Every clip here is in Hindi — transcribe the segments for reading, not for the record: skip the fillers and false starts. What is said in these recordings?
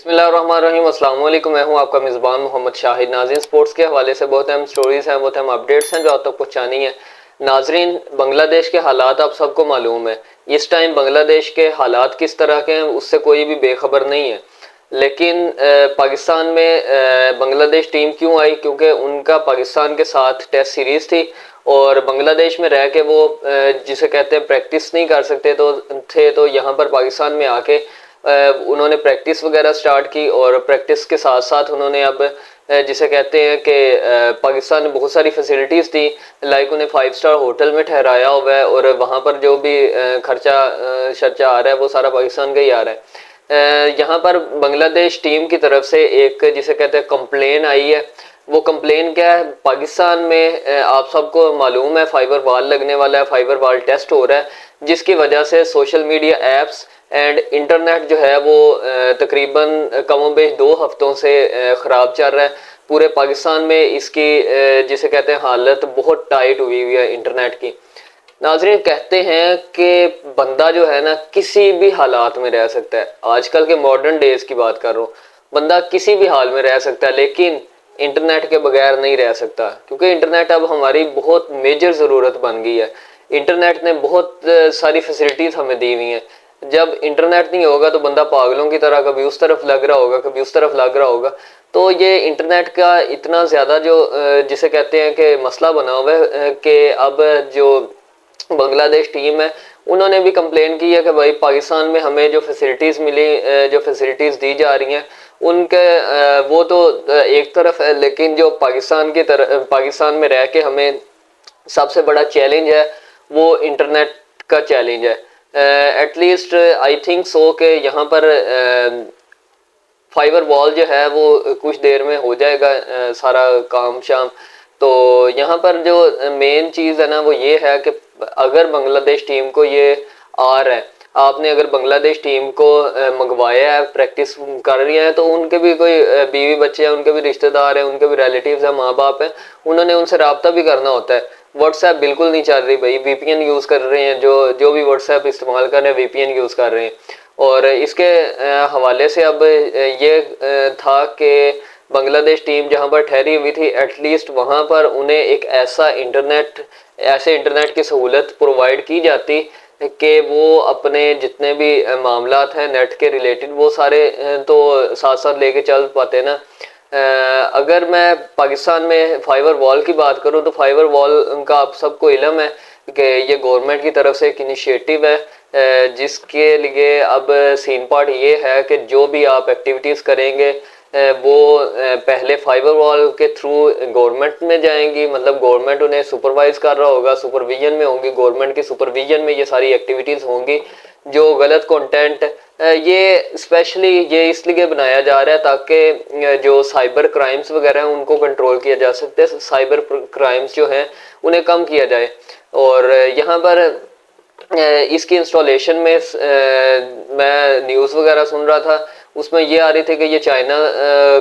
बिस्मिल्लाहिर्रहमानिर्रहीम। अस्सलाम वालेकुम। मैं हूं आपका मेज़बान मोहम्मद शाहिद। नाज़रीन, स्पोर्ट्स के हवाले से बहुत अहम स्टोरीज़ हैं, बहुत अहम अपडेट्स हैं जो आप तक पहुंचानी है। नाज़रीन, बांग्लादेश के हालात आप सबको मालूम है। इस टाइम बांग्लादेश के हालात किस तरह के हैं उससे कोई भी बेखबर नहीं है। लेकिन पाकिस्तान में बांग्लादेश टीम क्यों आई? क्योंकि उनका पाकिस्तान के साथ टेस्ट सीरीज़ थी और बांग्लादेश में रह के वो जिसे कहते हैं प्रैक्टिस नहीं कर सकते तो यहाँ पर पाकिस्तान में आके उन्होंने प्रैक्टिस वगैरह स्टार्ट की और प्रैक्टिस के साथ साथ उन्होंने अब जिसे कहते हैं कि पाकिस्तान ने बहुत सारी फैसिलिटीज़ दी। लाइक उन्हें 5 स्टार होटल में ठहराया हुआ है और वहाँ पर जो भी खर्चा शर्चा आ रहा है वो सारा पाकिस्तान का ही आ रहा है। यहाँ पर बांग्लादेश टीम की तरफ से एक जिसे कहते हैं कंप्लेन आई है। वो कंप्लेन क्या है? पाकिस्तान में आप सबको मालूम है फाइबर वॉल लगने वाला है, फाइबर वॉल टेस्ट हो रहा है, जिसकी वजह से social media apps and internet जो है वो तकरीबन कमोबेश 2 हफ्तों से ख़राब चल रहा है। पूरे पाकिस्तान में इसकी जिसे कहते हैं हालत बहुत टाइट हुई हुई है इंटरनेट की। नाजरीन, कहते हैं कि बंदा जो है ना किसी भी हालात में रह सकता है। आजकल के मॉडर्न डेज की बात कर रहा हूँ। बंदा किसी भी हाल में रह सकता है लेकिन इंटरनेट के बगैर नहीं रह सकता, क्योंकि इंटरनेट अब हमारी बहुत मेजर ज़रूरत बन गई है। इंटरनेट ने बहुत सारी फैसिलिटीज़ हमें दी हुई हैं। जब इंटरनेट नहीं होगा तो बंदा पागलों की तरह कभी उस तरफ लग रहा होगा, कभी उस तरफ लग रहा होगा। तो ये इंटरनेट का इतना ज़्यादा जो जिसे कहते हैं कि मसला बना हुआ है कि अब जो बांग्लादेश टीम है उन्होंने भी कंप्लेन की है कि भाई पाकिस्तान में हमें जो फैसिलिटीज़ मिली, जो फैसिलिटीज़ दी जा रही हैं उनके वो तो एक तरफ है, लेकिन जो पाकिस्तान में रह के हमें सबसे बड़ा चैलेंज है वो इंटरनेट का चैलेंज है। एटलीस्ट आई थिंक सो कि यहाँ पर फाइबर वॉल जो है वो कुछ देर में हो जाएगा सारा काम शाम। तो यहाँ पर जो मेन चीज़ है ना वो ये है कि अगर बांग्लादेश टीम को ये आ रहा है, आपने अगर बांग्लादेश टीम को मंगवाया है, प्रैक्टिस कर रही है, तो उनके भी कोई बीवी बच्चे हैं, उनके भी रिश्तेदार हैं, उनके भी रिलेटिव्स हैं, माँ बाप हैं, उन्होंने उनसे रब्ता भी करना होता है। व्हाट्सएप बिल्कुल नहीं चल रही भाई, वीपीएन यूज़ कर रहे हैं, जो भी व्हाट्सएप इस्तेमाल कर रहे हैं वीपीएन यूज़ कर रहे हैं। और इसके हवाले से अब ये था कि बांग्लादेश टीम जहां पर ठहरी हुई थी एटलीस्ट वहां पर उन्हें एक ऐसे इंटरनेट की सहूलत प्रोवाइड की जाती कि वो अपने जितने भी मामलात हैं नेट के रिलेटेड वो सारे तो साथ साथ लेके चल पाते ना। अगर मैं पाकिस्तान में फाइबर वॉल की बात करूं तो फाइबर वॉल का आप सबको इल्म है कि ये गवर्नमेंट की तरफ से एक इनिशिएटिव है जिसके लिए अब सीन पार्ट ये है कि जो भी आप एक्टिविटीज़ करेंगे वो पहले फाइबर वॉल के थ्रू गवर्नमेंट में जाएंगी, मतलब गवर्नमेंट उन्हें सुपरवाइज कर रहा होगा, सुपरविजन में होंगी, गवर्नमेंट की सुपरविजन में ये सारी एक्टिविटीज़ होंगी। जो गलत कंटेंट ये स्पेशली ये इसलिए बनाया जा रहा है ताकि जो साइबर क्राइम्स वगैरह हैं उनको कंट्रोल किया जा सकते हैं, साइबर क्राइम्स जो हैं उन्हें कम किया जाए। और यहाँ पर इसकी इंस्टॉलेशन में मैं न्यूज़ वगैरह सुन रहा था, उसमें ये आ रही थी कि ये चाइना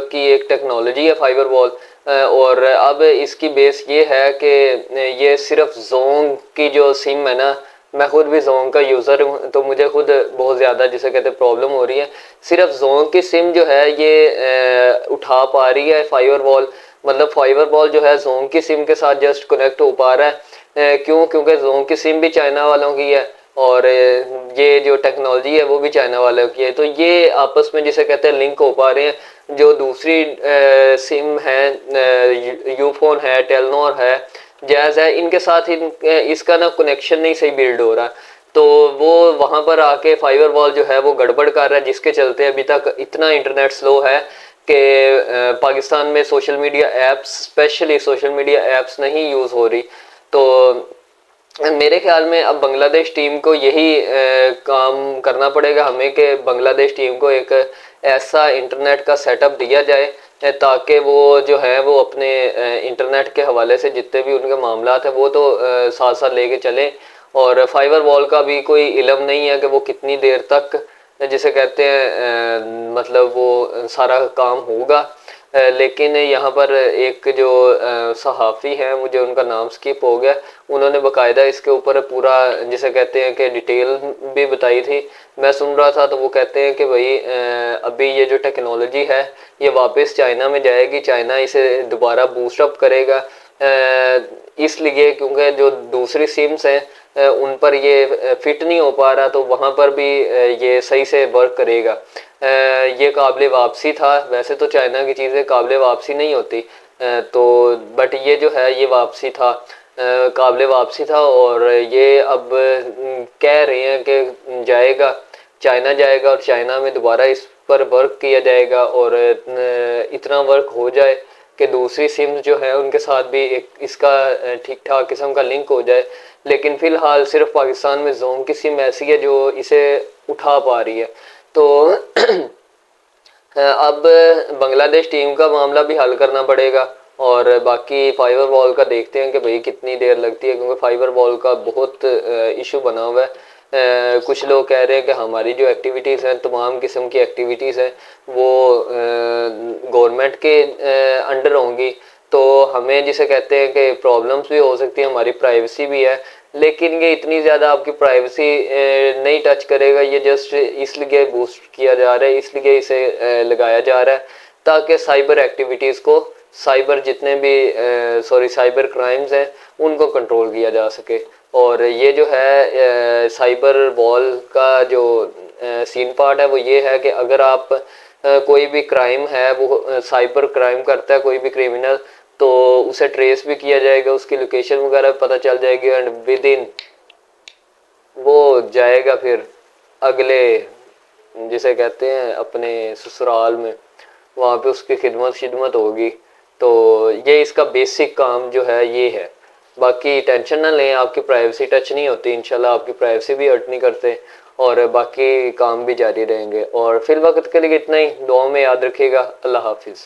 की एक टेक्नोलॉजी है फाइबर वॉल, और अब इसकी बेस ये है कि ये सिर्फ जोंग की जो सिम है ना, मैं खुद भी जोंग का यूज़र हूँ तो मुझे खुद बहुत ज़्यादा जिसे कहते हैं प्रॉब्लम हो रही है। सिर्फ जोंग की सिम जो है ये उठा पा रही है फाइबर वॉल, मतलब फाइबर वॉल जो है जोंग की सिम के साथ जस्ट कनेक्ट हो पा रहा है। क्यों? क्योंकि जोंग की सिम भी चाइना वालों की है और ये जो टेक्नोलॉजी है वो भी चाइना वालों की है, तो ये आपस में जिसे कहते हैं लिंक हो पा रहे हैं। जो दूसरी सिम है, यूफोन है, टेलनोर है, जैज़ है, इनके साथ इसका ना कनेक्शन नहीं सही बिल्ड हो रहा, तो वो वहाँ पर आके फाइबर वॉल जो है वो गड़बड़ कर रहा है, जिसके चलते अभी तक इतना इंटरनेट स्लो है कि पाकिस्तान में social media apps, specially social media apps नहीं यूज़ हो रही। तो मेरे ख्याल में अब बांग्लादेश टीम को यही काम करना पड़ेगा हमें कि बांग्लादेश टीम को एक ऐसा इंटरनेट का सेटअप दिया जाए ताकि वो जो है वो अपने इंटरनेट के हवाले से जितने भी उनके मामलात हैं वो तो साथ साथ लेके चलें। और फाइबर वॉल का भी कोई इल्म नहीं है कि वो कितनी देर तक जिसे कहते हैं मतलब वो सारा काम होगा। लेकिन यहाँ पर एक जो सहाफ़ी हैं, मुझे उनका नाम स्किप हो गया, उन्होंने बाकायदा इसके ऊपर पूरा जिसे कहते हैं कि डिटेल भी बताई थी। मैं सुन रहा था तो वो कहते हैं कि भाई अभी ये जो टेक्नोलॉजी है ये वापस चाइना में जाएगी, चाइना इसे दोबारा बूस्टअप करेगा, इसलिए क्योंकि जो दूसरी सिम्स हैं उन पर ये फिट नहीं हो पा रहा, तो वहाँ पर भी ये सही से वर्क करेगा। ये काबिल वापसी था। वैसे तो चाइना की चीज़ें काबिल वापसी नहीं होती, तो बट ये जो है ये वापसी था, काबिल वापसी था। और ये अब कह रहे हैं कि जाएगा, चाइना जाएगा और चाइना में दोबारा इस पर वर्क किया जाएगा, और इतना वर्क हो जाए कि दूसरी सिम्स जो है उनके साथ भी एक इसका ठीक ठाक किस्म का लिंक हो जाए। लेकिन फ़िलहाल सिर्फ पाकिस्तान में जोम की सिम ऐसी है जो इसे उठा पा रही है। तो अब बांग्लादेश टीम का मामला भी हल करना पड़ेगा, और बाकी फाइबर वॉल का देखते हैं कि भाई कितनी देर लगती है, क्योंकि फाइबर वॉल का बहुत इशू बना हुआ है। कुछ लोग कह रहे हैं कि हमारी जो एक्टिविटीज़ हैं, तमाम किस्म की एक्टिविटीज़ हैं, वो गवर्नमेंट के अंडर होंगी, तो हमें जिसे कहते हैं कि प्रॉब्लम्स भी हो सकती हैं, हमारी प्राइवेसी भी है। लेकिन ये इतनी ज़्यादा आपकी प्राइवेसी नहीं टच करेगा, ये जस्ट इसलिए बूस्ट किया जा रहा है, इसलिए इसे लगाया जा रहा है ताकि साइबर एक्टिविटीज़ को, साइबर जितने भी साइबर क्राइम्स हैं उनको कंट्रोल किया जा सके। और ये जो है साइबर वॉल का जो सीन पार्ट है वो ये है कि अगर आप कोई भी क्राइम है, वो साइबर क्राइम करता है कोई भी क्रिमिनल, तो उसे ट्रेस भी किया जाएगा, उसकी लोकेशन वगैरह पता चल जाएगी, एंड विद इन वो जाएगा फिर अगले जिसे कहते हैं अपने ससुराल में, वहाँ पे उसकी खिदमत शिदमत होगी। तो ये इसका बेसिक काम जो है ये है। बाकी टेंशन ना लें, आपकी प्राइवेसी टच नहीं होती, इंशाल्लाह आपकी प्राइवेसी भी हर्ट नहीं करते, और बाकी काम भी जारी रहेंगे। और फिर वक्त के लिए इतना ही, दुआ में याद रखिएगा। अल्लाह हाफिज़।